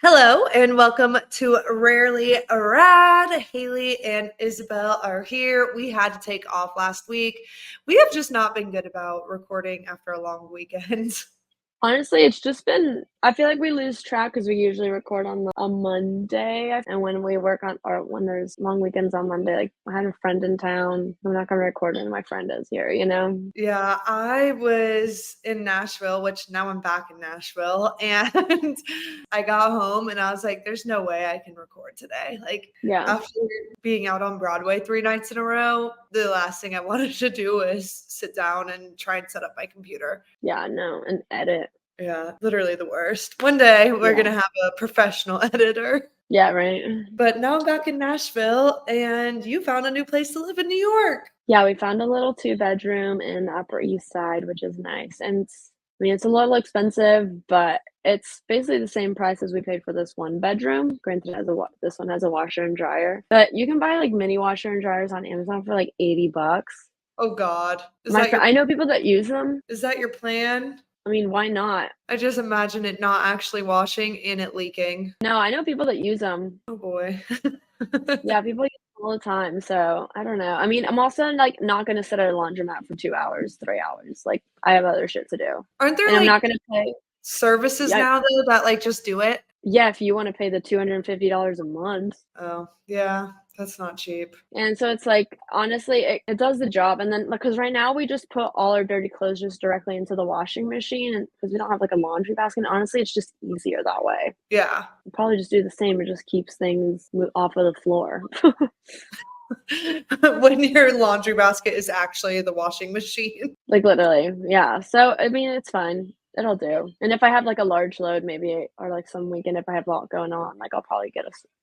Hello and welcome to Rarely Rad. Haleigh and Isabelle are here. We had to take off last week. We have just not been good about recording after a long weekend. Honestly, it's just been I feel like we lose track because we usually record on a Monday, and when we work on or when there's long weekends on Monday, like, I have a friend in town, I'm not gonna record when my friend is here, you know? Yeah, I was in Nashville, which now I'm back in Nashville, and I got home and I was like, there's no way I can record today. Like, Yeah. after being out on Broadway 3 nights in a row, the last thing I wanted to do was sit down and try and set up my computer. Yeah, no, and edit. Yeah, literally the worst. One day we're Yeah. gonna have a professional editor. Yeah, right. But now I'm back in Nashville and you found a new place to live in New York. Yeah, we found a little two-bedroom in the Upper East Side, which is nice, and it's a little expensive, but it's basically the same price as we paid for this one bedroom. Granted, it has this one has a washer and dryer, but you can buy, like, mini washer and dryers on Amazon for, like, 80 bucks. Oh God. I know people that use them. Is that your plan? I mean, why not? I just imagine it not actually washing and it leaking. No, I know people that use them. Oh boy. Yeah, people use them all the time, so I don't know. I mean, I'm also, like, not gonna sit at a laundromat for 2 hours, 3 hours, like, I have other shit to do, Aren't there and I'm like not gonna pay. services Yeah, now though that like just do it? yeah, if you wanna pay the $250 a month. Oh, yeah, that's not cheap. And so it's like, honestly, it does the job, and then because right now we just put all our dirty clothes just directly into the washing machine, and because we don't have, like, a laundry basket, honestly, it's just easier that way. Yeah. I'll probably just do the same, it just keeps things mo off of the floor. When your laundry basket is actually the washing machine. Like, literally, yeah, so, I mean, it's fine. It'll do, and if I have, like, a large load, maybe or, like, some weekend if I have a lot going on, like, I'll probably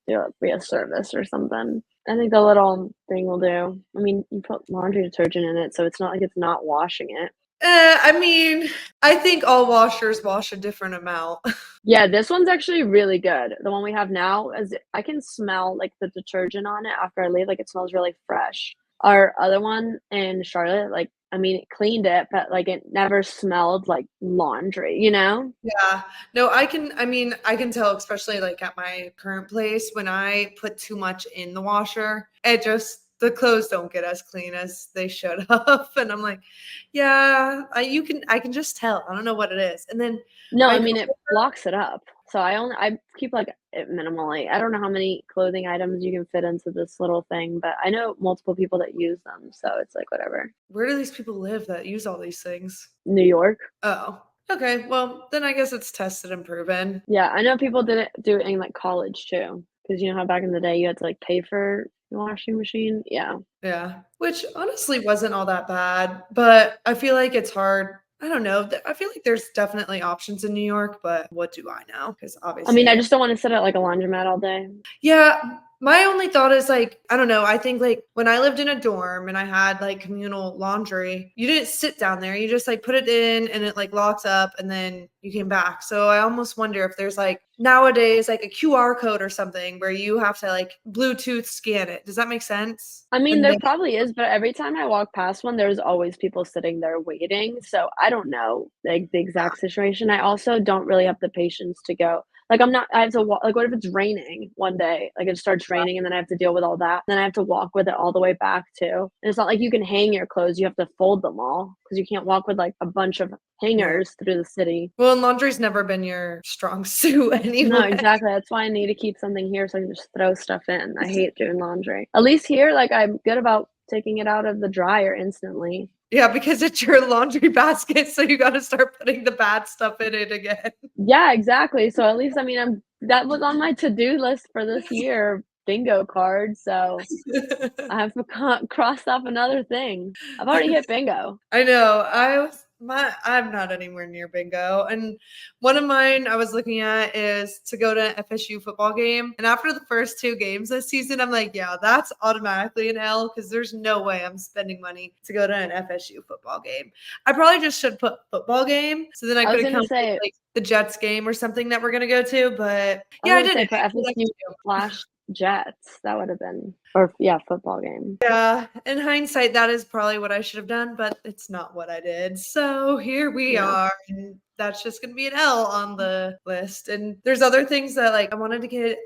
do it via service or something. I think the little thing will do. I mean, you put laundry detergent in it, so it's not like it's not washing it. I mean, I think all washers wash a different amount. Yeah, this one's actually really good. The one we have now is I can smell, like, the detergent on it after I leave, like, it smells really fresh. Our other one in Charlotte, like, I mean, it cleaned it, but, like, it never smelled like laundry, you know? Yeah. No, I can tell, especially like at my current place, when I put too much in the washer, the clothes don't get as clean as they should have. And I'm like, yeah, I can just tell. I don't know what it is. And then No, my I mean, it coworker, blocks it up. So I keep, like, it minimally. I don't know how many clothing items you can fit into this little thing, but I know multiple people that use them, so it's like, whatever. where do these people live that use all these things? New York? Oh, okay. Well, then I guess it's tested and proven. Yeah, I know people did it do it in, like, college too, because you know how back in the day you had to, like, pay for your washing machine? Yeah. Yeah, which honestly wasn't all that bad, but I feel like it's hard. I don't know. I feel like there's definitely options in New York, but what do I know? Because I mean, I obviously, just don't wanna sit at, like, a laundromat all day. yeah, my only thought is like, I don't know. I think like when I lived in a dorm and I had like communal laundry, you didn't sit down there. You just like put it in and it like locks up and then you came back. So I almost wonder if there's like nowadays like a QR code or something where you have to like Bluetooth scan it. Does that make sense? I mean, And there then probably is, but every time I walk past one, there's always people sitting there waiting, so I don't know, like, the exact situation. I also don't really have the patience to go like, I'm not I have to walk like, what if it's raining one day? Like, it starts raining, and then I have to deal with all that, then I have to walk with it all the way back too, and it's not like you can hang your clothes, you have to fold them all because you can't walk with, like, a bunch of yeah. hangers through the city. Well, and laundry's never been your strong suit No, anyway. exactly, that's why I need to keep something here so I can just throw stuff in. I hate doing laundry. At least here, like, I'm good about taking it out of the dryer instantly. Yeah, because it's your laundry basket, so you gotta start putting the bad stuff in it again. Yeah, exactly, so at least, I mean, I'm that was on my to-do list for this year, bingo card, so I have to cross off another thing. I've already hit bingo. I know. I'm not anywhere near bingo. And one of mine I was looking at is to go to an FSU football game. And after the first two games this season, I'm like, yeah, that's automatically an L because there's no way I'm spending money to go to an FSU football game. I probably just should put football game so then I I could was have gonna come say like the Jets game or something that we're gonna go to. But I was yeah, I gonna didn't. say for I feel like FSU you. Jets. That would have been, or yeah, football game. Yeah, in hindsight, that is probably what I should have done, but it's not what I did. So here we Yeah. are, and that's just gonna be an L on the list. And there's other things that like I wanted to get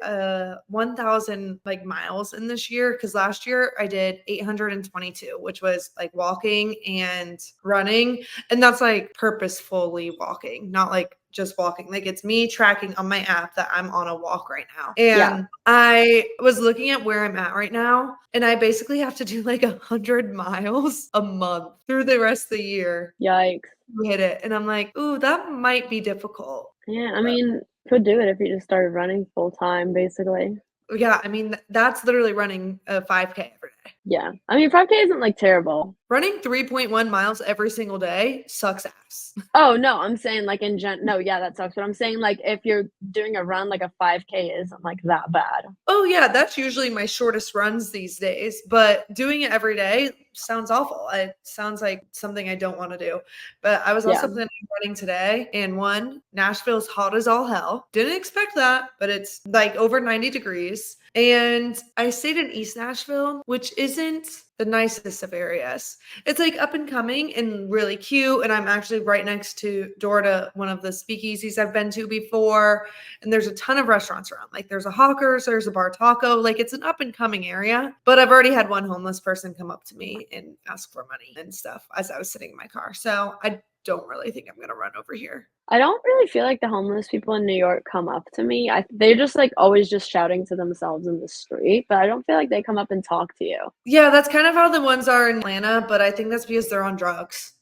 1,000 like miles in this year because last year I did 822, which was like walking and running, and that's like purposefully walking, not like just walking. Like it's me tracking on my app that I'm on a walk right now. Yeah. And I was looking at where I'm at right now, and I basically have to do like 100 miles a month through the rest of the year Yikes. to hit it. And I'm like, ooh, that might be difficult. Yeah, I mean, could do it if you just started running full time, basically. Yeah, I mean, that's literally running a 5K every day. Yeah. I mean, 5K isn't like terrible. Running 3.1 miles every single day sucks ass. Oh, no, I'm saying like no, yeah, that sucks. But I'm saying like if you're doing a run, like a 5K isn't like that bad. Oh, yeah, that's usually my shortest runs these days, but doing it every day sounds awful. It sounds like something I don't want to do. But I was also Yeah. planning on running today, and one, Nashville's hot as all hell. Didn't expect that, but it's like over 90 degrees. And I stayed in East Nashville, which isn't the nicest of areas. It's like up and coming and really cute. And I'm actually right next to door to one of the speakeasies I've been to before. And there's a ton of restaurants around. Like there's a Hawkers, there's a Bar Taco. Like it's an up and coming area. But I've already had one homeless person come up to me and ask for money and stuff as I was sitting in my car. So I don't really think I'm going to run over here. I don't really feel like the homeless people in New York come up to me. They're just like always just shouting to themselves in the street, but I don't feel like they come up and talk to you. Yeah, that's kind of how the ones are in Atlanta, but I think that's because they're on drugs.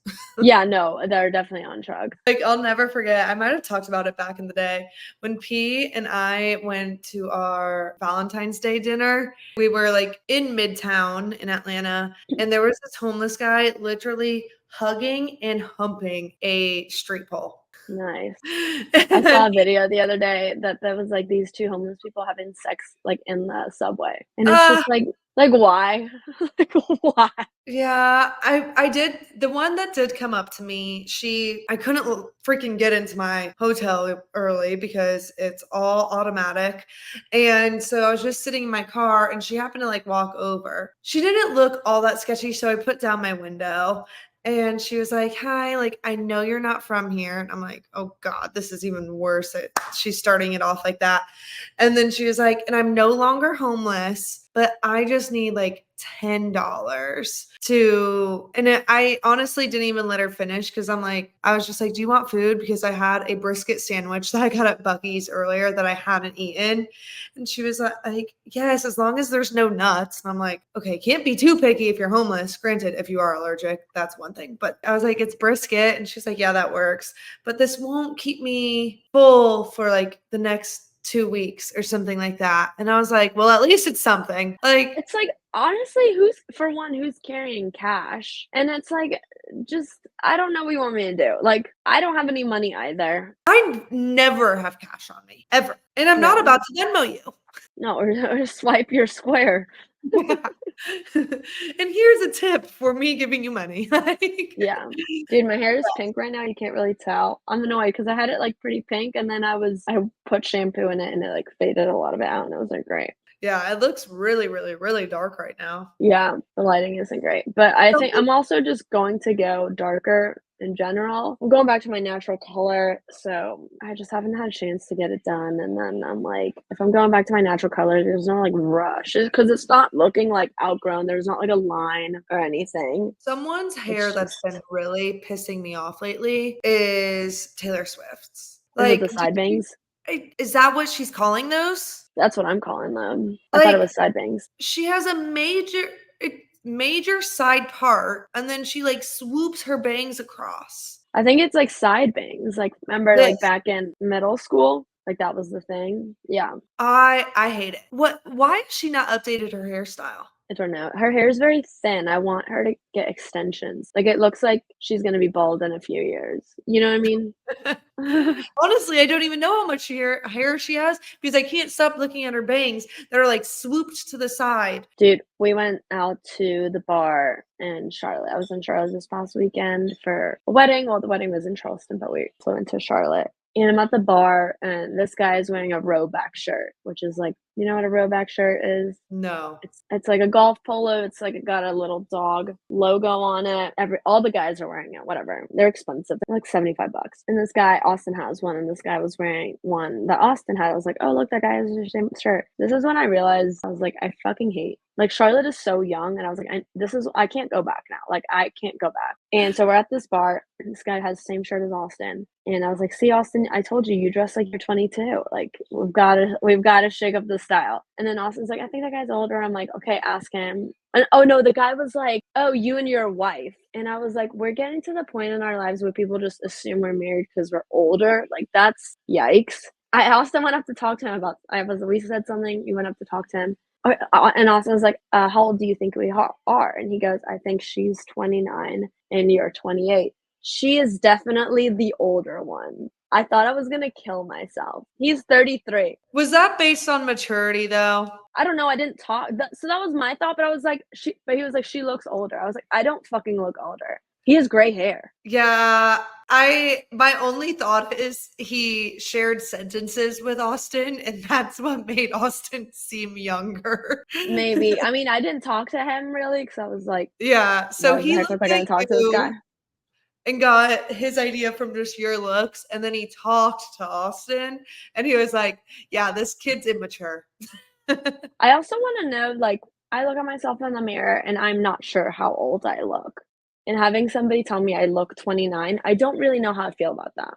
Yeah, no, they're definitely on drugs. Like, I'll never forget, I might have talked about it back in the day when P and I went to our Valentine's Day dinner. We were like in Midtown in Atlanta, and there was this homeless guy literally hugging and humping a street pole. Nice. I And saw then, a video the other day that there was like these two homeless people having sex like in the subway. And it's uh, just like why? Like why? yeah, I did. The one that did come up to me, I couldn't freaking get into my hotel early because it's all automatic. And so I was just sitting in my car and she happened to like walk over. She didn't look all that sketchy, so I put down my window and she was like, "Hi, like I know you're not from here." And I'm like, "Oh God, this is even worse." She's starting it off like that. And then she was like, "And I'm no longer homeless, but I just need like $10 to," and I honestly didn't even let her finish because I was just like, "Do you want food?" Because I had a brisket sandwich that I got at Buc-ee's earlier that I hadn't eaten. And she was like, "Yes, as long as there's no nuts." And I'm like, "Okay, can't be too picky if you're homeless. Granted, if you are allergic, that's one thing." But I was like, "It's brisket." And she's like, "Yeah, that works. But this won't keep me full for like the next 2 weeks or something like that." And I was like, "Well, at least it's something." Like, It's like honestly, who's carrying cash? And it's like just I don't know what you want me to do. Like I don't have any money either. I never have cash on me, ever. And I'm not Yeah. about to Venmo you. No, or swipe your square. And here's a tip for me giving you money. Like, Yeah. Dude, my hair is pink right now, you can't really tell. I'm annoyed because I had it, like, pretty pink, and then I put shampoo in it, and it, like, faded a lot of it out, and it wasn't great. yeah, it looks really, really, really dark right now. Yeah, the lighting isn't great, but I think I'm also just going to go darker in general. I'm going back to my natural color, so I just haven't had a chance to get it done, and then I'm like, if I'm going back to my natural color, there's no, like, rush, because it's not looking, like, outgrown, there's not, like, a line or anything. Someone's hair It's that's just been really pissing me off lately is Taylor Swift's. is it the Like, side bangs? is that what she's calling those? That's what I'm calling them. I thought it Like, was side bangs. she has a major side part, and then she like swoops her bangs across. I think it's, like, side bangs, like, remember, like, This back in middle school? Like, that was the thing? Yeah, I hate it. Why has she not updated her hairstyle? I don't know. Her hair is very thin, I want her to get extensions. Like, it looks like she's gonna be bald in a few years. You know what I mean? Honestly, I don't even know how much hair she has because I can't stop looking at her bangs that are like swooped to the side. Dude, we went out to the bar in Charlotte. I was in Charlotte this past weekend for a wedding. Well, the wedding was in Charleston, but we flew into Charlotte. And I'm at the bar, and this guy is wearing a rowback shirt, which is like, you know what a rowback shirt is? No. It's like a golf polo. It's like it got a little dog logo on it. All the guys are wearing it. Whatever. They're expensive. They're like $75. And this guy, Austin, has one, and this guy was wearing one that Austin had. I was like, oh look, that guy has the same shirt. This is when I realized I was like, I fucking hate. Like Charlotte is so young, and I was like, I can't go back now. Like I can't go back. And so we're at this bar. And this guy has the same shirt as Austin, and I was like, see, Austin, I told you, you dress like you're 22. Like we've got to shake up the style. And then Austin's like, I think that guy's older. I'm like, okay, ask him. And oh no, the guy was like, oh, you and your wife. And I was like, we're getting to the point in our lives where people just assume we're married because we're older. Like that's yikes. I also went up to talk to him about. We said something. You went up to talk to him. And Austin was like, how old do you think we are? And he goes, I think she's 29 and you're 28. She is definitely the older one. I thought I was going to kill myself. He's 33. Was that based on maturity though? I don't know. I didn't talk. So that was my thought, but I was like, but he was like, she looks older. I was like, I don't fucking look older. He has gray hair. Yeah, my only thought is he shared sentences with Austin, and that's what made Austin seem younger. Maybe. I mean, I didn't talk to him really because I was like, Yeah, so why the he heck was looked I going at to talk to this guy? you and got his idea from just your looks, and then he talked to Austin, and he was like, "Yeah, this kid's immature." I also want to know, like, I look at myself in the mirror and I'm not sure how old I look. And having somebody tell me I look 29, I don't really know how I feel about that.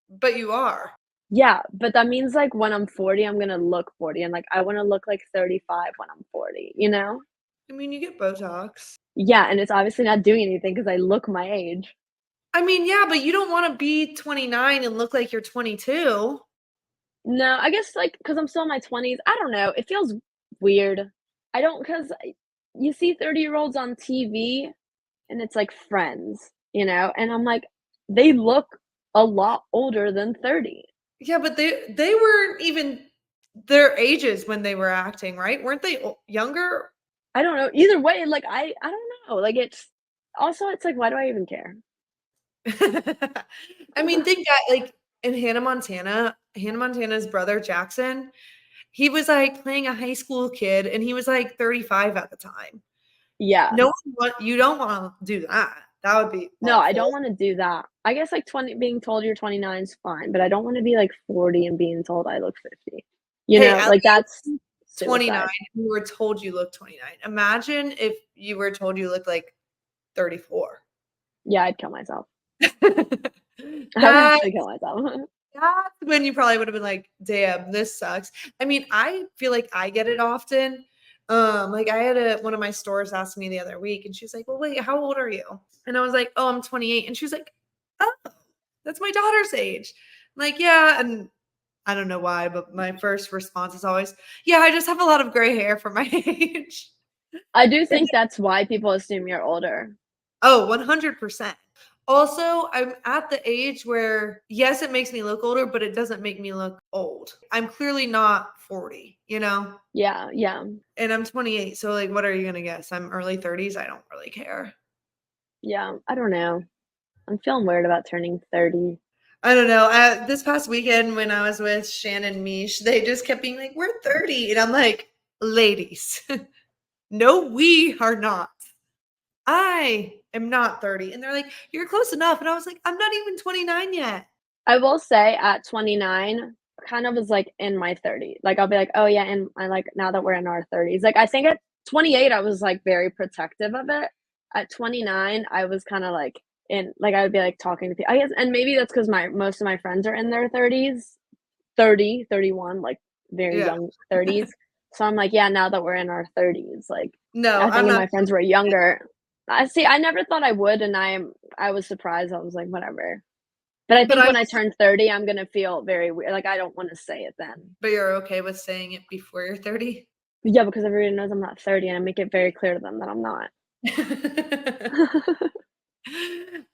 But you are. Yeah, but that means like when I'm 40, I'm gonna look 40, and like I want to look like 35 when I'm 40, you know? I mean, you get Botox. Yeah, and it's obviously not doing anything because I look my age. I mean, yeah, but you don't want to be 29 and look like you're 22. No, I guess like because I'm still in my 20s. I don't know. It feels weird. I don't because you see 30-year-olds on TV and it's like Friends, you know, and I'm like, they look a lot older than 30. Yeah, but they weren't even their ages when they were acting, right? Weren't they younger? I don't know. Either way, like I don't know. Like it's like why do I even care? I mean, think that like in Hannah Montana's brother Jackson, he was like playing a high school kid and he was like 35 at the time. Yeah. You don't want to do that. That would be No, I don't awful. want to do that. I guess like 20 being told you're 29 is fine, but I don't want to be like 40 and being told I look 50. You Hey, know, at like that's least 29, suicide. you were told you look 29. Imagine if you were told you look like 34. Yeah, I'd kill myself. I would That actually kill myself. That's when you probably would have been like, "Damn, this sucks." I mean, I feel like I get it often. Like I had one of my stores ask me the other week, and she was like, "Well, wait, how old are you?" And I was like, "Oh, I'm 28." And she was like, "Oh, that's my daughter's age." I'm like, yeah, and I don't know why, but my first response is always, "Yeah, I just have a lot of gray hair for my age." I do think that's why people assume you're older. Oh, 100%. Also, I'm at the age where, yes, it makes me look older, but it doesn't make me look old. I'm clearly not 40, you know? Yeah, yeah, And I'm 28. So, like, what are you going to guess? I'm early 30s. I don't really care. yeah. I don't know. I'm feeling weird about turning 30. I don't know. This past weekend when I was with Shannon Mish, they just kept being like, we're 30. And I'm like, ladies, no, we are not. I am not 30. And they're like, you're close enough. And I was like, I'm not even 29 yet. I will say at 29, kind of was like in my 30s. Like I'll be like, oh yeah, and I like now that we're in our 30s. Like I think at 28, I was like very protective of it. At 29, I was kind of like in like I would be like talking to people. I guess, and maybe that's because my most of my friends are in their 30s, 30, 31, like very Yeah. young 30s. So I'm like, yeah, now that we're in our 30s, like No, I I'm think if not. my friends were younger, I see. I never thought I would, and I was surprised. I was like, whatever. But I But think I when I turn 30, I'm gonna feel very weird. Like I don't want to say it then. but you're okay with saying it before you're 30? Yeah, because everybody knows I'm not 30, and I make it very clear to them that I'm not.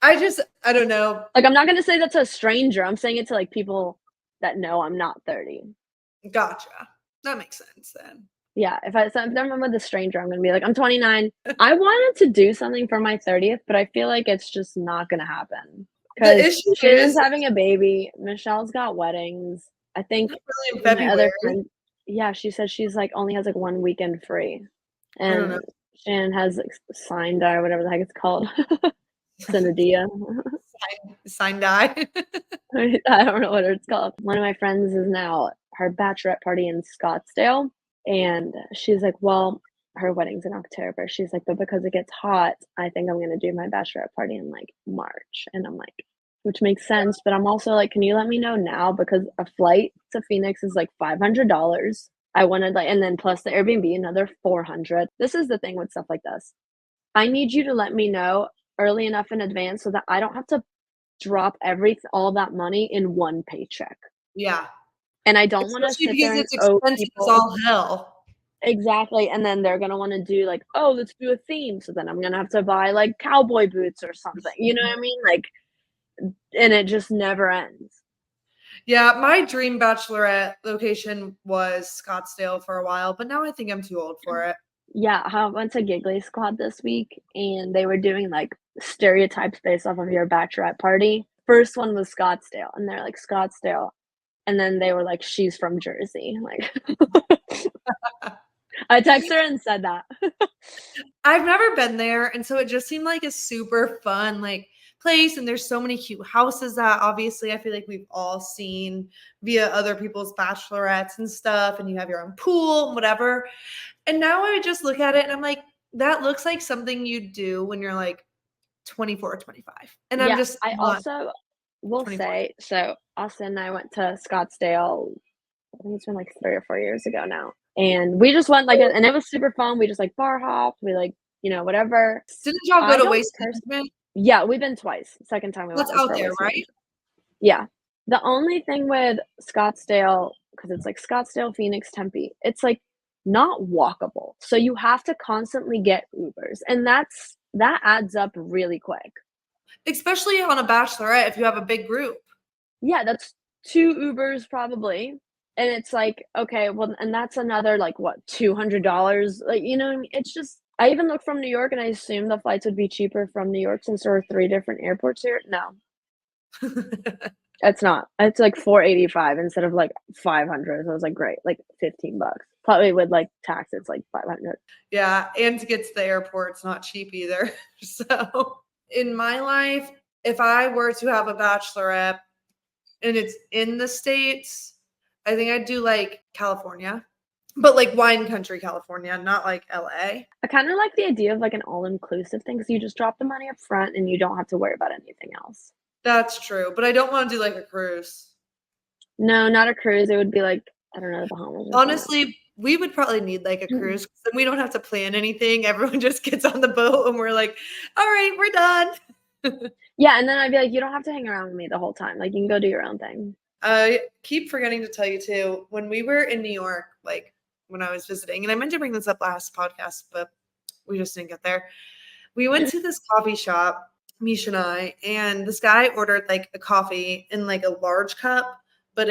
I don't know. Like I'm not gonna say that to a stranger. I'm saying it to like people that know I'm not 30. Gotcha. That makes sense then. Yeah, if I'm with a stranger, I'm gonna be like, I'm 29. I wanted to do something for my 30th, but I feel like it's just not gonna happen. The because issue Shannon's is having a baby, Michelle's got weddings. I think not really in my other February. friend yeah, she said she's, like, only has, like, 1 weekend free, I don't know. and Shannon has, like, signed or whatever the heck it's called. Synadia. Sign die. I don't know what it's called. One of my friends is now her bachelorette party in Scottsdale, and she's like, "Well," her wedding's in October. She's like, "But because it gets hot, I think I'm gonna do my bachelorette party in, like, March." And I'm like, which makes sense, but I'm also like, "Can you let me know now? Because a flight to Phoenix is, like, $500. I wanted, like, and then plus the Airbnb, another 400. This is the thing with stuff like this. I need you to let me know early enough in advance so that I don't have to drop all that money in one paycheck. Yeah. And I don't wanna Especially sit because there and it's owe expensive as people all hell. exactly, and then they're gonna wanna do like, "Oh, let's do a theme," so then I'm gonna have to buy, like, cowboy boots or something, you know what I mean? Like, and it just never ends. Yeah, my dream bachelorette location was Scottsdale for a while, but now I think I'm too old for it. Yeah, I went to Giggly Squad this week, and they were doing, like, stereotypes based off of your bachelorette party. First one was Scottsdale, and they're like, "Scottsdale," and then they were like, "She's from Jersey," like I texted her and said that. I've never been there, and so it just seemed like a super fun, like, place, and there's so many cute houses that obviously I feel like we've all seen via other people's bachelorettes and stuff, and you have your own pool and whatever. And now I just look at it and I'm like, that looks like something you do when you're like 24 or 25. And I'm Yeah, just I not also will 24. say, so Austin and I went to Scottsdale, I think it's been like 3 or 4 years ago now, and we just went, like, and it was super fun, we just, like, bar hopped, we, like, whatever. Didn't y'all go I to don't Waste pers Management? Yeah, we've been twice, 2nd time we went That's was out for there, Waste right? Management. Yeah. The only thing with Scottsdale, because it's, like, Scottsdale, Phoenix, Tempe, it's, like, not walkable, so you have to constantly get Ubers, and that adds up really quick. Especially on a bachelorette if you have a big group. Yeah, that's 2 Ubers probably, and it's like, okay, well, and that's another, like, what, $200? Like, you know what I mean? It's just I even looked from New York, and I assumed the flights would be cheaper from New York since there were 3 different airports here. No, it's not. It's, like, 485 instead of, like, 500, so I was like, "Great," like, 15 bucks. Probably with, like, tax, it's, like, 500. Yeah, and to get to the airport's not cheap either. So, in my life, if I were to have a bachelorette and it's in the States, I think I'd do, like, California, but, like, wine country California, not, like, LA. I kinda like the idea of, like, an all-inclusive thing because you just drop the money up front and you don't have to worry about anything else. That's true, but I don't wanna do, like, a cruise. No, not a cruise, it would be, like, I don't know, the Bahamas or something. Honestly, we would probably need, like, a cruise 'cause then we don't have to plan anything, everyone just gets on the boat and we're like, "Alright, we're done." Yeah, and then I'd be like, "You don't have to hang around with me the whole time, like, you can go do your own thing." I keep forgetting to tell you too, when we were in New York, like, when I was visiting, and I meant to bring this up last podcast, but we just didn't get there. We went to this coffee shop, Misha and I, and this guy ordered, like, a coffee in, like, a large cup, but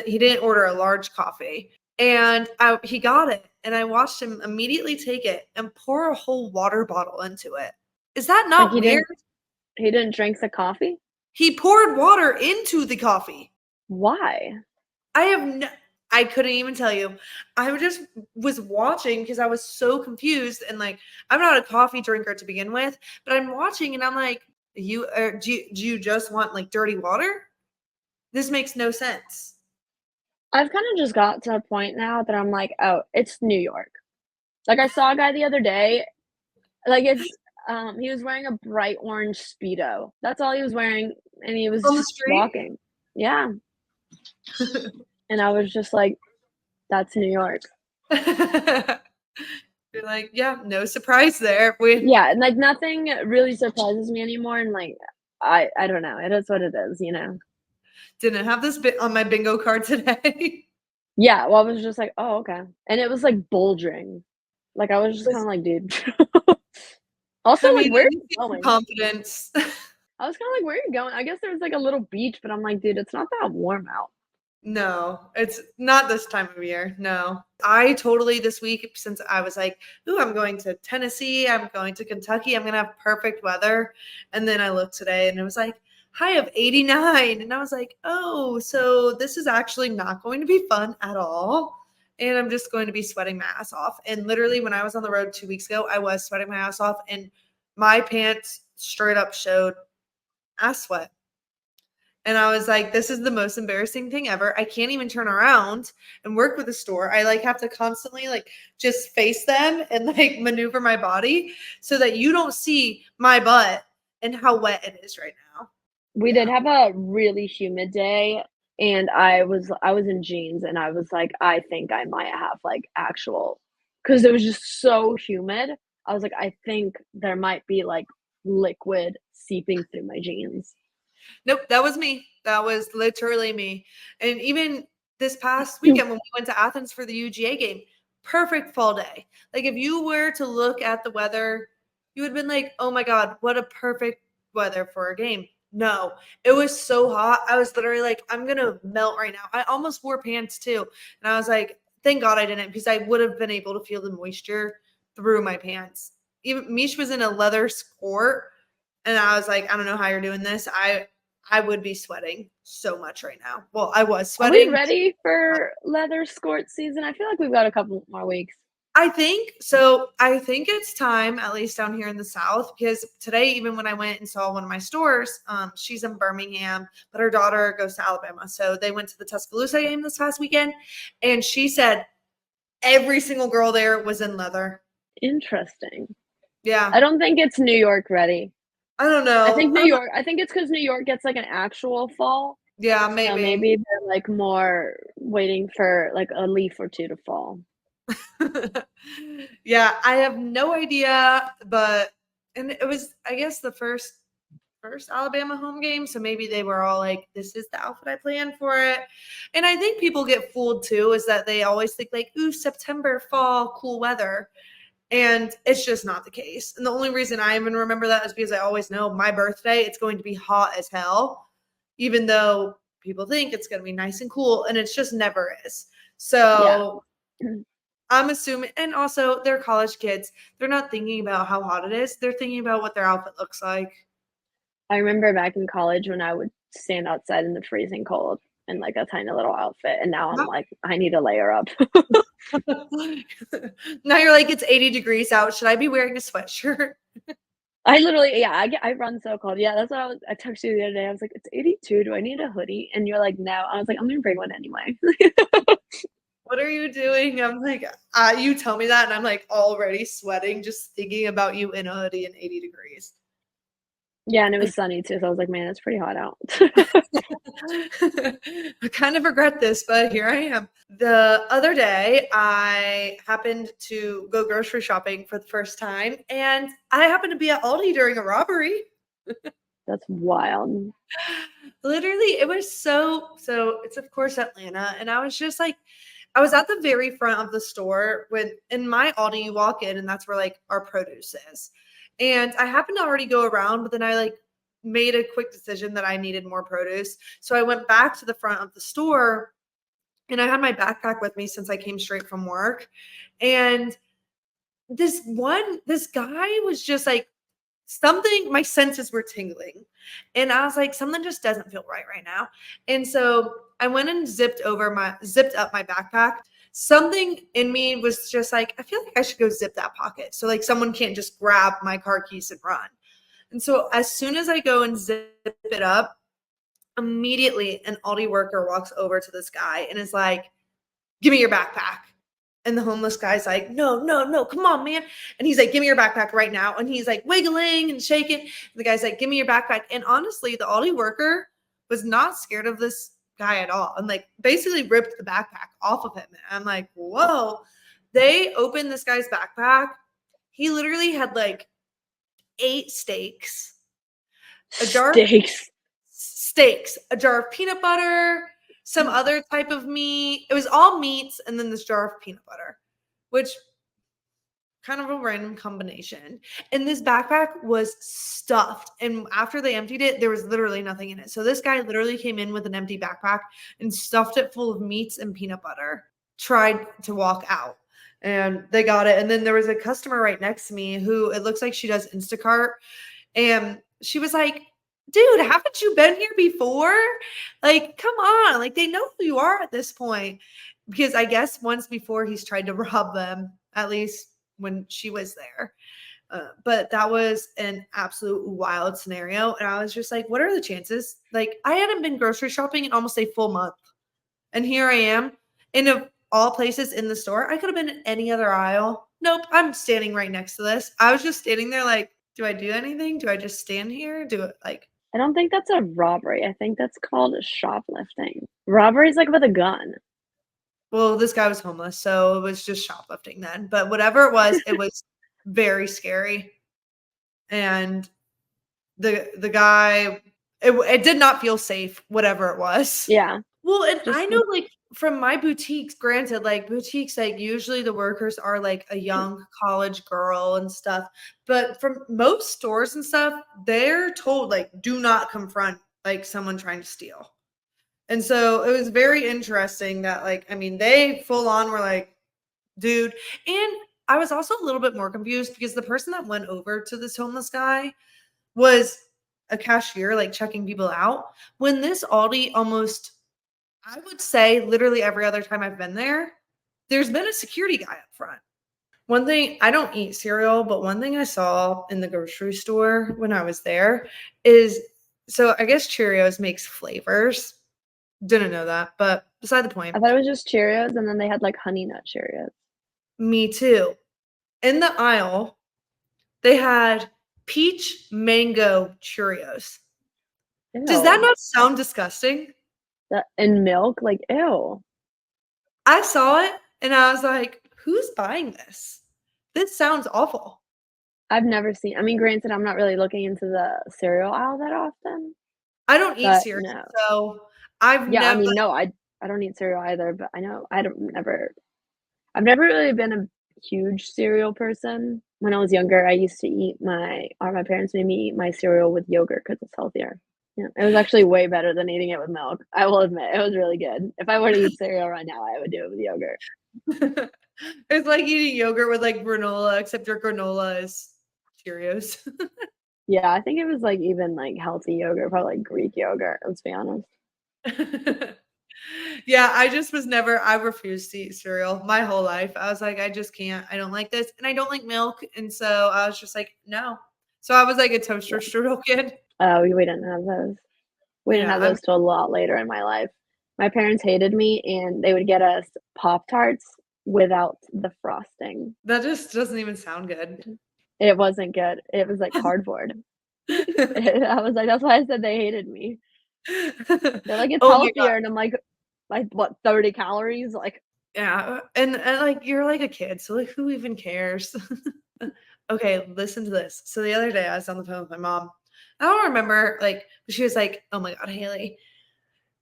he didn't order a large coffee. And he got it, and I watched him immediately take it and pour a whole water bottle into it. Is that Like, not weird? he didn't drink the coffee? He poured water into the coffee. Why? I have no I couldn't even tell you. I just was watching because I was so confused and, like, I'm not a coffee drinker to begin with, but I'm watching and I'm like, do you just want, like, dirty water? This makes no sense." I've kinda just got to a point now that I'm like, "Oh, it's New York." Like, I saw a guy the other day, like, he was wearing a bright orange Speedo. That's all he was wearing, and he was On the just street? walking. Yeah, and I was just like, "That's New York." You're like, "Yeah, no surprise there." We Yeah, and, like, nothing really surprises me anymore, and, like, I don't know, it is what it is, you know? didn't have this bit on my bingo card today. Yeah, well, I was just like, "Oh, okay." And it was, like, bulging. Like, I was just kinda Listen, like, "Dude." Also, I like, mean, where at are least you you have some going? confidence. I was kinda like, "Where are you going?" I guess there was, like, a little beach, but I'm like, "Dude, it's not that warm out." No, it's not this time of year, no. I totally this week, since I was like, "Ooh, I'm going to Tennessee, I'm going to Kentucky, I'm gonna have perfect weather," and then I looked today and it was like, high of 89. And I was like, oh, so this is actually not going to be fun at all. And I'm just going to be sweating my ass off. And literally, when I was on the road 2 weeks ago, I was sweating my ass off, and my pants straight up showed ass sweat. And I was like, this is the most embarrassing thing ever. I can't even turn around and work with the store. I like have to constantly like just face them and like maneuver my body so that you don't see my butt and how wet it is right now. We Yeah. did have a really humid day, and I was in jeans, and I was like, "I think I might have, like, actual," because it was just so humid. I was like, "I think there might be, like, liquid seeping through my jeans." Nope, that was me. That was literally me. And even this past weekend when we went to Athens for the UGA game, perfect fall day. Like if you were to look at the weather, you would have been like, "Oh my god, what a perfect weather for a game." No, it was so hot. I was literally like, "I'm going to melt right now." I almost wore pants too. And I was like, "Thank God I didn't, because I would have been able to feel the moisture through my pants." Even Mish was in a leather sport, and I was like, "I don't know how you're doing this." I would be sweating so much right now. Well, I was Are we sweating. ready for leather skort season? I feel like we've got a couple more weeks. I think so. I think it's time, at least down here in the South, because today, even when I went and saw one of my stores, she's in Birmingham, but her daughter goes to Alabama. So they went to the Tuscaloosa game this past weekend, and she said every single girl there was in leather. Interesting. Yeah. I don't think it's New York ready. I don't I think know. New York I think it's because New York gets, like, an actual fall, Yeah, so maybe. maybe they're, like, more waiting for, like, a leaf or 2 to fall. Yeah, I have no idea, but and it was, I guess, the first Alabama home game, so maybe they were all like, "This is the outfit I planned for it." And I think people get fooled too, is that they always think like, "Ooh, September, fall, cool weather," and it's just not the case. And the only reason I even remember that is because I always know my birthday, it's going to be hot as hell, even though people think it's going to be nice and cool, and it's just never is. Yeah. So I'm assuming, and also they're college kids. They're not thinking about how hot it is. They're thinking about what their outfit looks like. I remember back in college when I would stand outside in the freezing cold in, like, a tiny little outfit, and now I'm like, "I need to layer up." Now you're like, it's 80 degrees out. Should I be wearing a sweatshirt? I literally yeah, I run so cold. Yeah, that's what I texted you the other day. I was like, "It's 82. Do I need a hoodie?" And you're like, "No." I was like, "I'm gonna bring one anyway." What are you doing? I'm like, you tell me that, and I'm like already sweating just thinking about you in a hoodie and 80 degrees. Yeah, and it was sunny too, so I was like, "Man, it's pretty hot out." I kind of regret this, but here I am. The other day, I happened to go grocery shopping for the first time, and I happened to be at Aldi during a robbery. That's wild. Literally, it was so it's of course Atlanta, and I was just like, I was at the very front of the store when in my Aldi you walk in and that's where like our produce is. And I happened to already go around, but then I like made a quick decision that I needed more produce. So I went back to the front of the store, and I had my backpack with me since I came straight from work. And this guy was just like, something, my senses were tingling. And I was like, something just doesn't feel right now. And so I went and zipped up my backpack. Something in me was just like, I feel like I should go zip that pocket. So like someone can't just grab my car keys and run. And so as soon as I go and zip it up, immediately an Aldi worker walks over to this guy and is like, "Give me your backpack." And the homeless guy's like, "No, no, no, come on, man." And he's like, "Give me your backpack right now." And he's like wiggling and shaking. And the guy's like, "Give me your backpack." And honestly, the Aldi worker was not scared of this guy at all, and like basically ripped the backpack off of him. And I'm like, whoa. They opened this guy's backpack. He literally had like 8 a jar of Steaks. steaks, a jar of peanut butter, some other type of meat. It was all meats and then this jar of peanut butter, which kind of a random combination. And this backpack was stuffed. And after they emptied it, there was literally nothing in it. So this guy literally came in with an empty backpack and stuffed it full of meats and peanut butter, tried to walk out. And they got it. And then there was a customer right next to me who it looks like she does Instacart. And she was like, dude, haven't you been here before? Like, come on. Like, they know who you are at this point. Because I guess once before he's tried to rob them, at least when she was there. But that was an absolute wild scenario. And I was just like, what are the chances? Like, I hadn't been grocery shopping in almost a full month. And here I am in all places in the store. I could have been in any other aisle. Nope, I'm standing right next to this. I was just standing there like, do I do anything? Do I just stand here? Do it like, I don't think that's a robbery. I think that's called shoplifting. Robbery is like with a gun. well, this guy was homeless, so it was just shoplifting then. But whatever it was very scary. And the guy, it did not feel safe, whatever it was. Yeah. Well, and Just I know, like, from my boutiques, granted, like, boutiques, like, usually the workers are, like, a young college girl and stuff, but from most stores and stuff, they're told, like, do not confront, like, someone trying to steal. And so it was very interesting that, like, I mean, they full on were like, dude. And I was also a little bit more confused because the person that went over to this homeless guy was a cashier, like, checking people out. When this Aldi almost, I would say literally every other time I've been there, there's been a security guy up front. One thing, I don't eat cereal, but one thing I saw in the grocery store when I was there is, so I guess Cheerios makes flavors. Didn't know that, but beside the point. I thought it was just Cheerios, and then they had, like, Honey Nut Cheerios. Me too. In the aisle, they had peach mango Cheerios. Does that Ew. not sound disgusting? That and milk? Like, ew. I saw it and I was like, who's buying this? This sounds awful. I've never seen I mean, granted, I'm not really looking into the cereal aisle that often, I don't eat but cereal, no. so I've Yeah, I never. mean, no, I don't eat cereal either, but I know I don't never I've never really been a huge cereal person. When I was younger, I used to eat my parents made me eat my cereal with yogurt because it's healthier. Yeah, it was actually way better than eating it with milk. I will admit, it was really good. If I were to eat cereal right now, I would do it with yogurt. It's like eating yogurt with, like, granola, except your granola is Cheerios. Yeah, I think it was, like, even, like, healthy yogurt, probably, like, Greek yogurt, let's be honest. Yeah, I just was never, I refused to eat cereal my whole life. I was like, I just can't. I don't like this, and I don't like milk, and so I was just like, "No." So I was like a toaster Yeah. strudel kid. Oh, we didn't have those. We didn't Yeah, have those till a lot later in my life. My parents hated me, and they would get us Pop-Tarts without the frosting. that just doesn't even sound good. It wasn't good. It was like cardboard. I was like, that's why I said they hated me. They're like, "It's Oh my god. healthier," and I'm like, what, 30 calories? Like, Yeah, and, like, you're like a kid, so, like, who even cares? Okay, listen to this. So the other day, I was on the phone with my mom. I don't remember, like, but she was like, "Oh my god, Haley."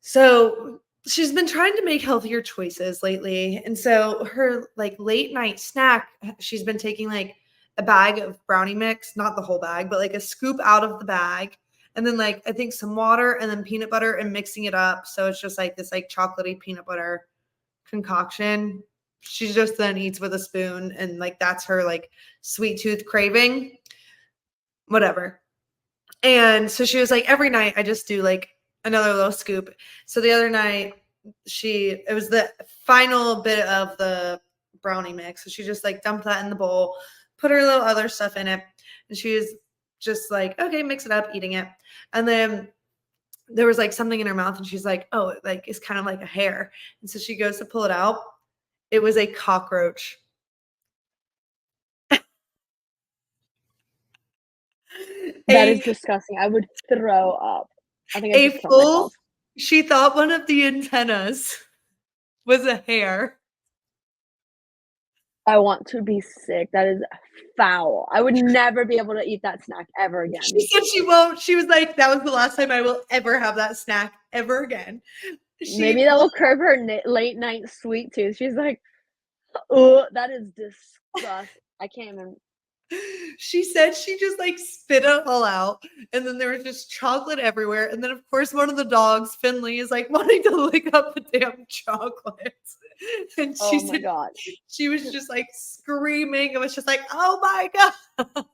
So she's been trying to make healthier choices lately, and so her, like, late night snack, she's been taking, like, a bag of brownie mix, not the whole bag, but, like, a scoop out of the bag, and then, like, I think some water and then peanut butter and mixing it up, so it's just, like, this, like, chocolatey peanut butter concoction. She just then eats with a spoon, and, like, that's her, like, sweet tooth craving, whatever. And so she was like, every night I just do, like, another little scoop. So the other night, it was the final bit of the brownie mix. So she just, like, dumped that in the bowl, put her little other stuff in it. And she was just like, okay, mix it up, eating it. And then there was, like, something in her mouth and she's like, oh, it, like, is kind of like a hair. And so she goes to pull it out. It was a cockroach. that is A disgusting. I would throw up. I think I'd a just kill full myself. she thought one of the antennas was a hair. I want to be sick. That is foul. I would never be able to eat that snack ever She again. said she won't. She was like, "That was the last time I will ever have that snack ever again." She Maybe that pulled will curb her late night sweet tooth. She's like, "Oh, that is disgust." I can't even. she said she just, like, spit it all out, and then there was just chocolate everywhere, and then, of course, one of the dogs, Finley, is, like, wanting to lick up the damn chocolate, and she Oh my said god, she was just, like, screaming. It was just like, "Oh my god."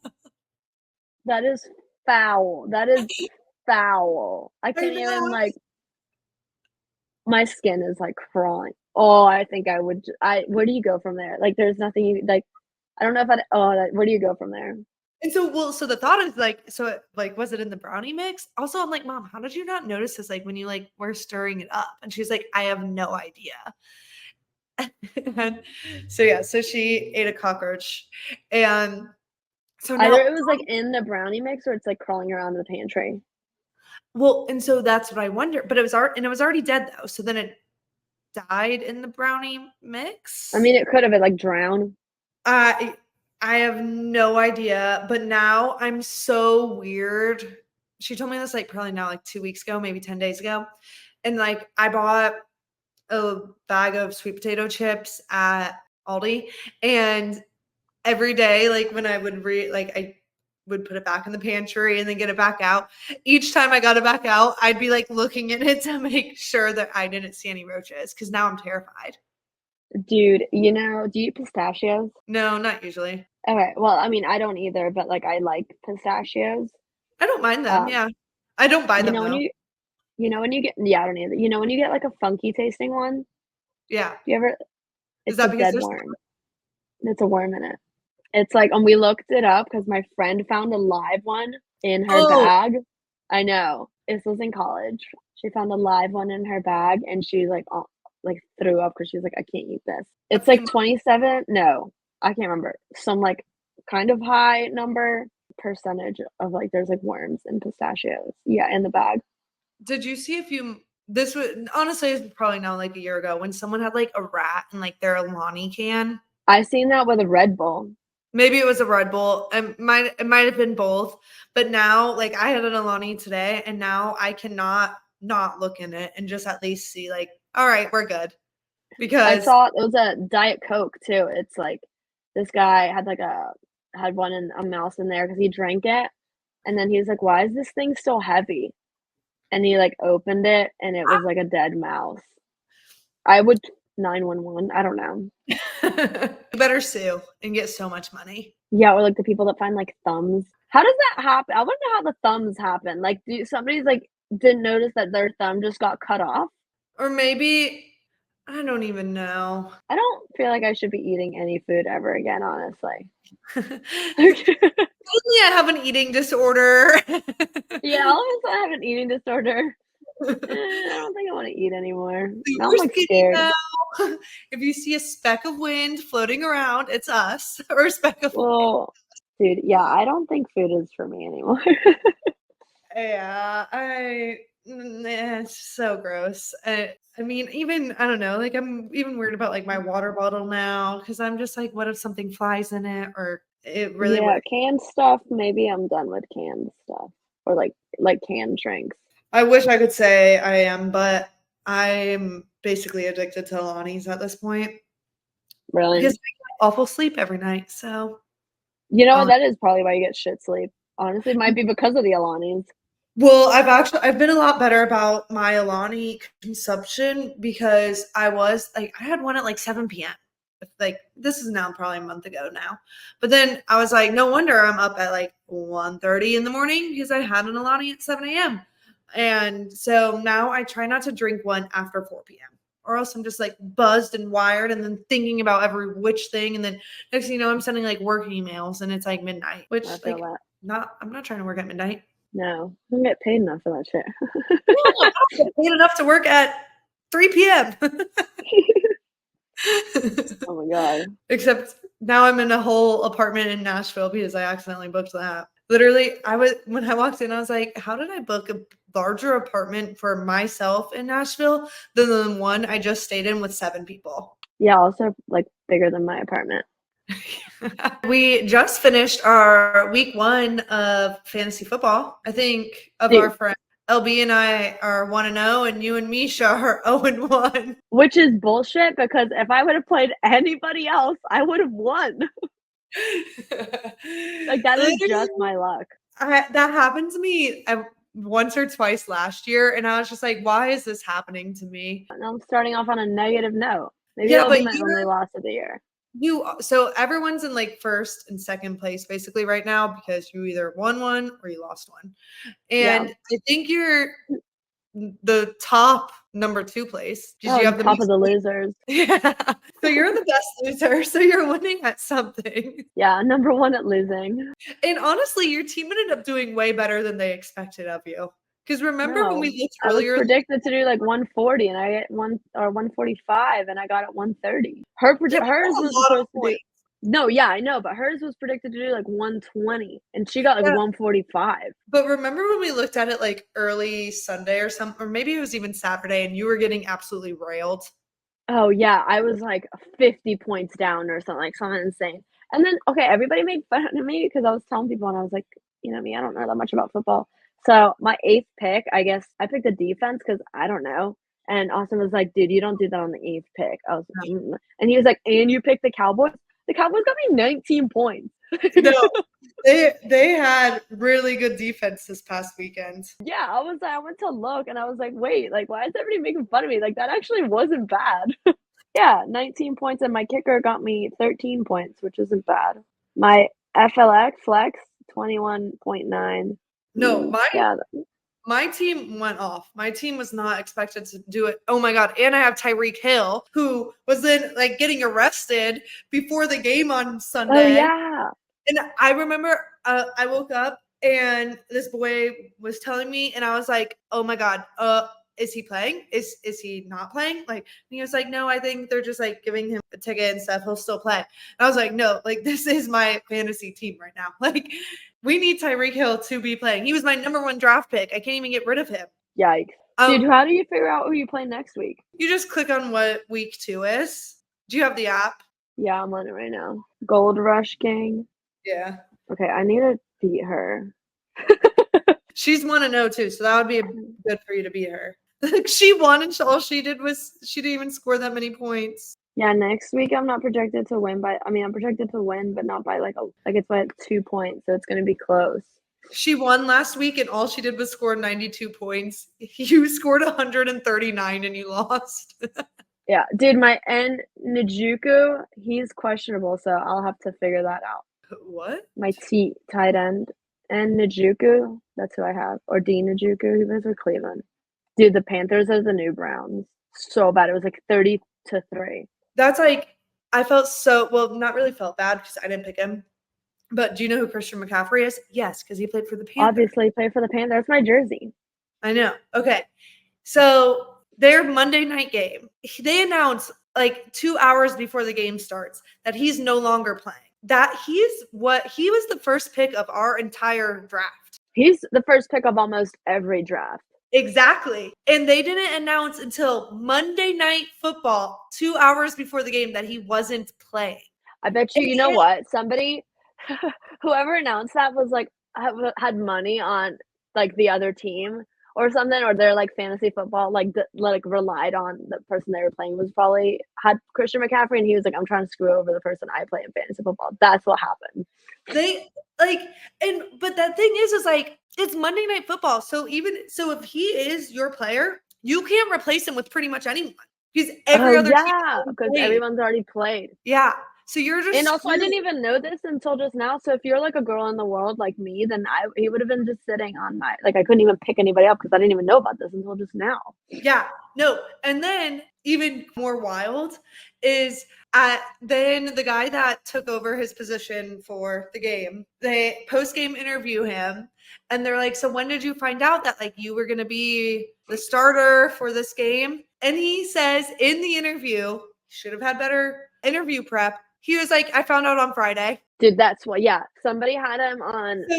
that is foul. That is. foul. I I can't even, know. like my skin is, like, crawling. Oh, I think I would j I where do you go from there? Like, there's nothing you like, I don't know if I'd where do you go from there? And so, well, so the thought is like, so it, like, was it in the brownie mix? Also, I'm like, Mom, how did you not notice this? Like when you like were stirring it up, and she's like, I have no idea. And so yeah, so she ate a cockroach, and so Either now, it was, like, in the brownie mix or it's, like, crawling around in the pantry. well, and so that's what I wonder. But it was already dead though. So then it died in the brownie I mix. mean, it could have been, like, drowned. I I have no idea, but now I'm so weird. She told me this like probably now like 2 weeks ago, maybe 10 days ago. And like I bought a bag of sweet potato chips at Aldi, and every day, like when I would I would put it back in the pantry and then get it back out. Each time I got it back out, I'd be like looking in it to make sure that I didn't see any roaches because now I'm terrified. Dude, do you eat pistachios? No, not usually. Okay, well, I mean, I don't either, but, like, I like pistachios. I don't mind them. Um, Yeah. I don't buy you them know when though. when you get yeah, I don't either. You know when you get, like, a funky tasting one? Yeah. Do you ever Is it's a that because dead there's worm. It's a worm in it. It's like and we looked it up because my friend found a live one in her oh, bag. I know. This was in college. She found a live one in her bag, and she, like, threw up because she was like, "I can't eat this." a It's few like months. 27 no, I can't remember. Some, like, kind of high number percentage of, like there's, like, worms in pistachios. Yeah, in the bag. Did you see a few this was honestly, it's probably now like a year ago when someone had like a rat in like their Alani can. I seen that with a Red Bull. Maybe it was a Red Bull. It might have been both. But now, like I had an Alani today, and now I cannot not look in it and just at least see like, all right, we're good. I Because saw it was a Diet Coke too. It's like this guy had had one in a mouse in there because he drank it, and then he was like, "Why is this thing still heavy?" And he like opened it, and it was like a dead mouse. I would 911. I don't know. you better sue and get so much money. Yeah, or like the people that find like thumbs. How does that happen? I wonder how the thumbs happen. Like, do somebody's like didn't notice that their thumb just got cut off? Or maybe I don't even know. I don't feel like I should be eating any food ever again, honestly. Lately, I have an eating disorder. Yeah, all of a sudden I have an eating disorder. I don't think I wanna eat anymore. Now I'm, Super like, skinny scared. now. If you see a speck of wind floating around, it's us, or a speck of Well, dude, yeah, I don't think food is for me anymore. yeah, it's so gross. I mean, even I don't know, like I'm even worried about like my water bottle now because I'm just like, what if something flies in it, or it really Yeah, would. canned stuff, maybe I'm done with canned stuff or, like, canned drinks. I wish I could say I am, but I'm basically addicted to Alani's at this point because Really? I get awful sleep every night. So, You know what? um, That is probably why you get shit sleep. Honestly, it might be because of the Alanis. well, I've been a lot better about my Alani consumption because I was like I had one at like 7 p.m. Like this is now probably a month ago now. But then I was like, no wonder I'm up at like 1:30 in the morning because I had an Alani at 7 a.m. And so now I try not to drink one after 4 p.m. or else I'm just like buzzed and wired and then thinking about every which thing. And then next thing you know, I'm sending like work emails and it's like midnight, I which feel like that. I'm not trying to work at midnight. No, I don't get paid enough for that shit. No, I don't get paid enough to work at 3 p.m. Oh my god. Except now I'm in a whole apartment in Nashville because I accidentally booked that. Literally, I was when I walked in, I was like, how did I book a larger apartment for myself in Nashville than the one I just stayed in with 7 people? Yeah, also, like, bigger than my apartment. We just finished our week 1 of fantasy football. I think of our Dude, friend LB and I are 1-0, and you and Misha are 0-1. which is bullshit because if I would have played anybody else, I would have won. Like, that is Literally, just my luck. that happened to me once or twice last year, and I was just like, "Why is this happening to me?" And I'm starting off on a negative note. Maybe Yeah, that'll be but my only loss of the year. So everyone's in like first and second place basically right now because you either won one or you lost one. Yeah. And I think you're the top number 2 place because Oh, you the have the top of most the points. losers. Yeah. So you're the best loser, so you're winning at something. Yeah, number 1 at losing. And honestly, your team ended up doing way better than they expected of you. Because remember when No, we looked I was earlier, predicted to do like 140 and I get 145 and I got it 130. yeah, but Hers that's was a lot of supposed to do. points. No, yeah, I know, but hers was predicted to do like 120 and she got like Yeah, 145. but remember when we looked at it like early Sunday or maybe it was even Saturday and you were getting absolutely railed? Oh, yeah, I was, like, 50 points down or something insane. And then, okay, everybody made fun of me because I was telling people and I was like, "You know me, I don't know that much about football." So, my 8th pick, I guess I picked a defense because I don't know, and Austin was like, "Dude, you don't do that on the 8th pick." I was like, "Mm." And he was like, "And you picked the Cowboys?" The Cowboys got me 19 points. No, they had really good defense this past weekend. Yeah, I went to look and I was like, "Wait, like, why is everybody making fun of me? Like, that actually wasn't bad." Yeah, 19 points, and my kicker got me 13 points, which isn't bad. My FLX flex, 21.9. No, Yeah, my team went off. My team was not expected to do it. Oh my god! And I have Tyreek Hill, who was then like getting arrested before the game on oh, Sunday. yeah. And I remember I woke up and this boy was telling me, and I was like, "Oh my god, is he playing? Is he not playing?" Like, and he was like, "No, I think they're just like giving him a ticket and stuff. He'll still play." And I was like, "No, like this is my fantasy team right now. Like, we need Tyreek Hill to be playing. He was my number 1 draft pick. I can't even get rid of him." Yikes. Dude, Um, how do you figure out who you play next week? you just click on what week 2 is. Do you have the app? Yeah, I'm on it right now. Gold Rush Gang. Yeah. Okay, I need to beat her. She's 1-0 too, so that would be good for you to beat her. She won, and all she did was she didn't even score that many points. Yeah, next week I'm not projected to win by I mean, I'm projected to win, but not by it's by 2 points, so it's gonna be close. She won last week, and all she did was score 92 points. You scored 139, and you lost. Yeah, dude, my N Njoku, he's questionable, so I'll have to figure that out. What? My tight end, N Njoku, that's who I have, or D Njoku, he plays for Cleveland. Dude, the Panthers are the new Browns. So bad. It was like 30-3. That's like I felt so well, not really felt bad because I didn't pick him. But do you know who Christian McCaffrey is? Yes, because he played for the Panthers. Obviously, play for the Panthers. That's my jersey. I know. Okay. So their Monday night game, they announced like 2 hours before the game starts that he's no longer playing. That he was the first pick of our entire draft. He's the first pick of almost every draft. Exactly. And they didn't announce until Monday Night Football, 2 hours before the game, that he wasn't playing. I bet you know what? Somebody, whoever announced that was like, had money on like the other team or something, or their like fantasy football, like relied on the person they were playing was probably had Christian McCaffrey, and he was like, I'm trying to screw over the person I play in fantasy football. That's what happened. They like, but that thing is like, it's Monday Night Football. So if he is your player, you can't replace him with pretty much anyone because every other team has already Because played. everyone's already played. Yeah. So you're just And also, I didn't screwed. even know this until just now. So if you're like a girl in the world like me, then he would have been just sitting on my I couldn't even pick anybody up because I didn't even know about this until just now. Yeah, no. And then even more wild is then the guy that took over his position for the game, they post-game interview him and they're like, "So when did you find out that like you were going to be the starter for this game?" And he says in the interview, should have had better interview prep. He was like, "I found out on Friday." Dude, that's what. Yeah, somebody had him on. So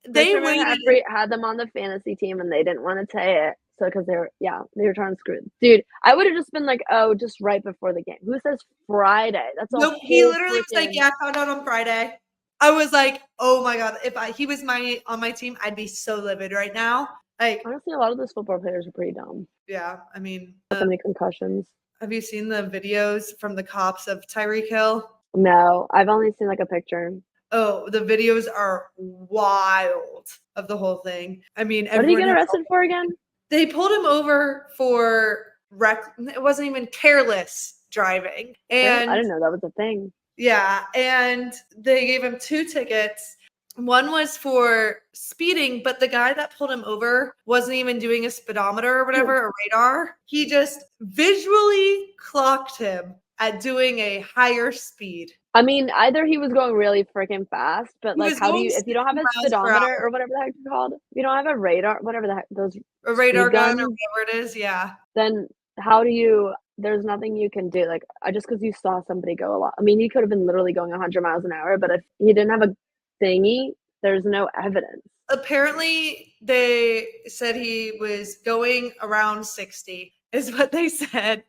they Christian waited. McCaffrey had them on the fantasy team, and they didn't want to say it. So because they were trying to screw it. Dude, I would have just been like, oh, just right before the game. Who says Friday? That's a Nope, he whole literally was like, freaking. "Yeah, I found out on Friday." I was like, "Oh my god, if he was on my team, I'd be so livid right now." Like, Honestly, a lot of those football players are pretty dumb. yeah, I mean, So many concussions. have you seen the videos from the cops of Tyreek Hill? No, I've only seen like a picture. Oh, the videos are wild of the whole thing. I mean, What did he everyone get has arrested for again? they pulled him over for it wasn't even careless driving. I And didn't know that was a thing. Yeah, and they gave him 2 tickets. One was for speeding, but the guy that pulled him over wasn't even doing a speedometer or whatever, a radar. He just visually clocked him at doing a higher speed. I mean, either he was going really freaking fast, but, He like, was how do going you if you don't 60 have a miles per speedometer hour. or whatever the heck it's called, if you don't have a radar, whatever the heck, those A radar speed gun or guns, whatever it is, yeah. then how do you there's nothing you can do, like, just because you saw somebody go a lot I mean, he could have been literally going 100 miles an hour, but if he didn't have a thingy, there's no evidence. Apparently, they said he was going around 60 is what they said.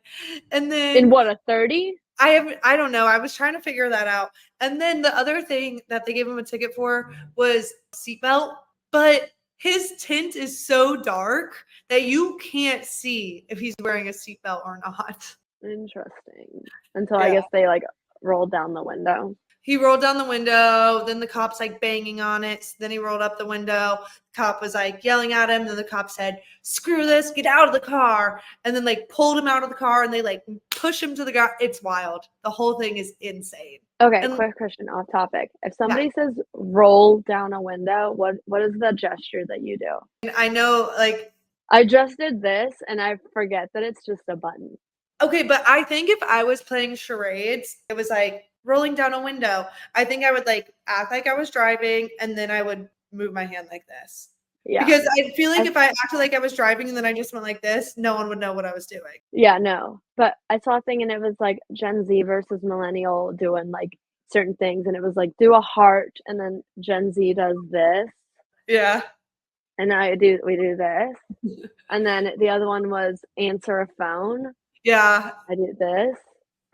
And In then what, a 30? I don't know. I was trying to figure that out. And then the other thing that they gave him a ticket for was seatbelt, but his tint is so dark that you can't see if he's wearing a seatbelt or not. Interesting. Until I Yeah. guess they, like, rolled down the window. He rolled down the window, then the cop's like banging on it. So then he rolled up the window. The cop was like yelling at him. Then the cop said, "Screw this, get out of the car." And then like pulled him out of the car and they like push him to the ground. It's wild. The whole thing is insane. Okay, And quick question off topic. If yeah, somebody says roll down a window, what is the gesture that you do? and I know like, I just did this and I forget that it's just a button. okay, but I think if I was playing charades, it was like rolling down a window. I think I would like act like I was driving and then I would move my hand like this. Yeah. Because I feel like I if I acted like I was driving and then I just went like this, no one would know what I was doing. yeah, no. But I saw a thing and it was like Gen Z versus millennial doing like certain things and it was like do a heart and then Gen Z does this Yeah. and we do this. And then the other one was answer a phone. Yeah. I do this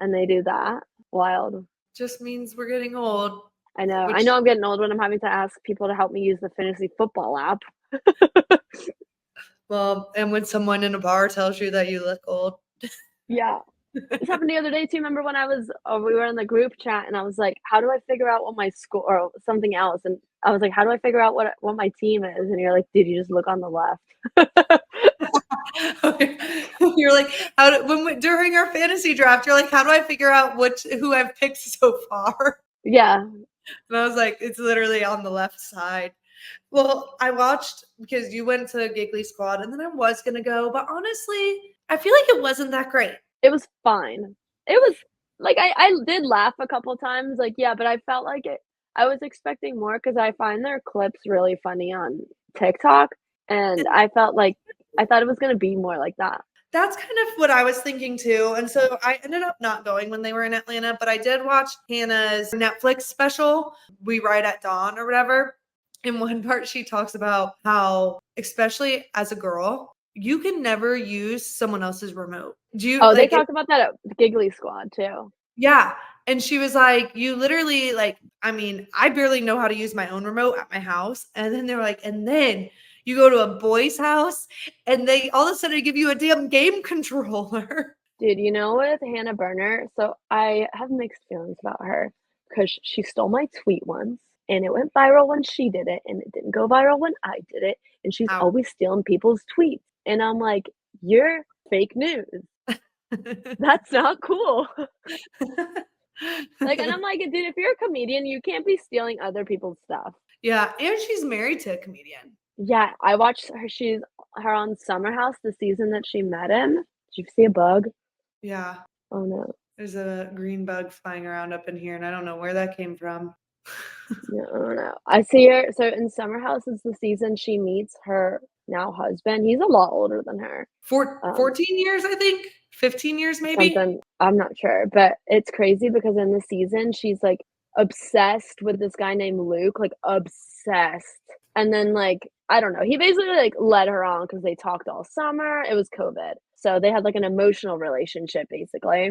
and they do that. Wild. Just means we're getting old. I know. I Which, know I'm getting old when I'm having to ask people to help me use the fantasy football app. well, and when someone in a bar tells you that you look old. Yeah. This happened the other day too. Remember when I was we were in the group chat and I was like, "How do I figure out what my score or something else?" And I was like, "How do I figure out what my team is?" And you're like, "Dude, you just look on the left." You're like, during our fantasy draft, you're like, how do I figure out who I've picked so far? Yeah. And I was like, it's literally on the left side. Well, I watched because you went to Giggly Squad and then I was gonna go, but honestly, I feel like it wasn't that great. It was fine. It was like I did laugh a couple times, like, yeah, but I felt like I was expecting more because I find their clips really funny on TikTok, and I felt like I thought it was gonna be more like that. That's kind of what I was thinking too. And so I ended up not going when they were in Atlanta, but I did watch Hannah's Netflix special, We Ride at Dawn or whatever. In one part, she talks about how, especially as a girl, you can never use someone else's remote. Do you Oh, they like it? talked about that at Giggly Squad too. Yeah. And she was like, you literally like, I mean, I barely know how to use my own remote at my house. And then they were like, and then you go to a boy's house and they all of a sudden give you a damn game controller. Dude, you know, with Hannah Berner, so I have mixed feelings about her because she stole my tweet once and it went viral when she did it and it didn't go viral when I did it. And she's Ow. always stealing people's tweets. And I'm like, you're fake news. That's not cool. Like, and I'm like, dude, if you're a comedian, you can't be stealing other people's stuff. Yeah. And she's married to a comedian. Yeah, I watched her on Summer House the season that she met him. Did you see a bug? Yeah. Oh no. There's a green bug flying around up in here and I don't know where that came from. No. I see her. So in Summer House is the season she meets her now husband. He's a lot older than her. 14 years, I think. 15 years, maybe. Something, I'm not sure, but it's crazy because in the season she's like obsessed with this guy named Luke, like obsessed. And then like I don't know, he basically like led her on because they talked all summer. It was COVID, so they had like an emotional relationship basically.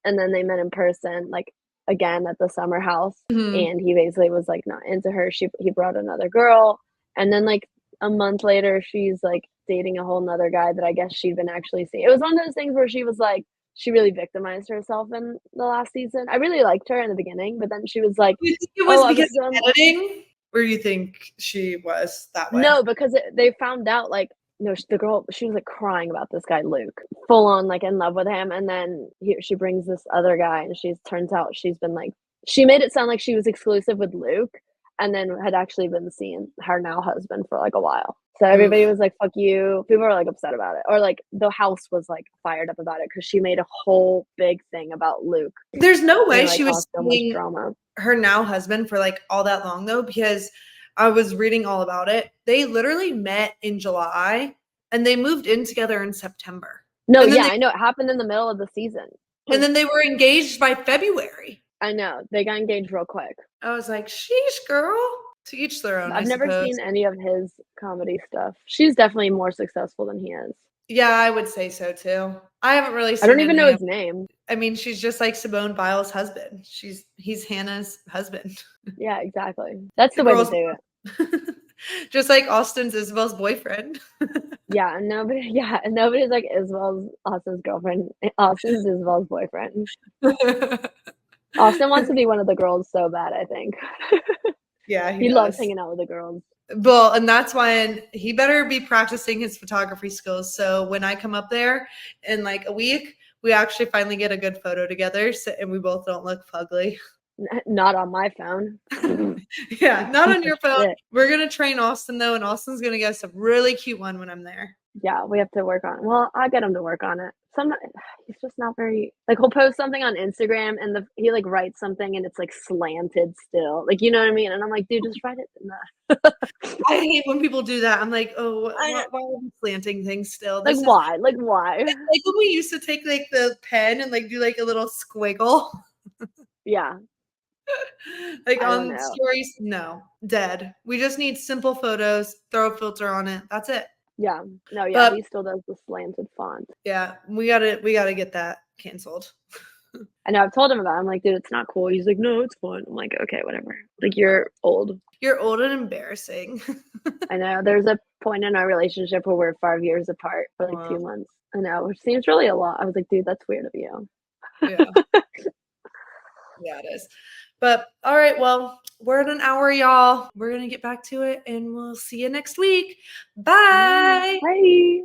And then they met in person, like again at the summer house, Mhm. and he basically was like not into her. He brought another girl, and then like a month later, she's like dating a whole nother guy that I guess she'd been actually seeing. It was one of those things where she was like, she really victimized herself in the last season. I really liked her in the beginning, but then she was like, Do you think it was "Oh, I was because of done." editing? Or you think she was that way? No, because they found out like no, the girl she was like crying about this guy Luke, full on like in love with him, and then she brings this other guy, and she's turns out she's been like She made it sound like she was exclusive with Luke and then had actually been seeing her now husband for, like, a while. So everybody Oof. was like, "Fuck you." People were, like, upset about it, or, like, the house was, like, fired up about it because she made a whole big thing about Luke There's no and, way like, she was caused so much seeing drama. her now husband for, like, all that long, though, because I was reading all about it. They literally met in July, and they moved in together in September. No, And then yeah, they I know, it happened in the middle of the season. and then they were engaged by February. I know, they got engaged real quick. I was like, "Sheesh, girl." To each their own, I I've never suppose. seen any of his comedy stuff. She's definitely more successful than he is. Yeah, I would say so too. I haven't really I don't seen even know any of his name. I mean, she's just like Simone Biles' husband. He's Hannah's husband. Yeah, exactly. That's The the way to girl's do it. just like Austin's Isabel's boyfriend. Yeah, and nobody yeah, and nobody's like Isabel's Austin's girlfriend. Austin's Isabel's boyfriend. Austin wants to be one of the girls so bad, I think. Yeah, he He loves does. hanging out with the girls. Well, and that's why he better be practicing his photography skills. So when I come up there in like a week, we actually finally get a good photo together, and we both don't look fugly. Not on my phone. Yeah, not Piece on of your phone. shit. We're gonna train Austin though, and Austin's gonna get us a really cute one when I'm there. Yeah, we have to work on well, I get him to work on it. He's just not very like, he'll post something on Instagram and he, like, writes something and it's, like, slanted still. Like, you know what I mean? And I'm like, "Dude, just write it in the" I hate when people do that. I'm like, oh, I know. why are we slanting things still? Like, This is why? Like, why? like when we used to take like the pen and like do like a little squiggle. Yeah, Like I don't on know. stories, no, dead. We just need simple photos, throw a filter on it. That's it. Yeah. No, yeah, But he still does the slanted font. yeah, we gotta get that canceled. I know, I've told him about it. I'm like, "Dude, it's not cool." He's like, "No, it's fun." I'm like, "Okay, whatever." Like, you're old. You're old and embarrassing. I know. There's a point in our relationship where we're 5 years apart for, like, 2 Wow. months. I know, which seems really a lot. I was like, "Dude, that's weird of you." Yeah, yeah, it is. But all right, well, we're at an hour, y'all. We're gonna get back to it, and we'll see you next week. Alright, Bye. bye.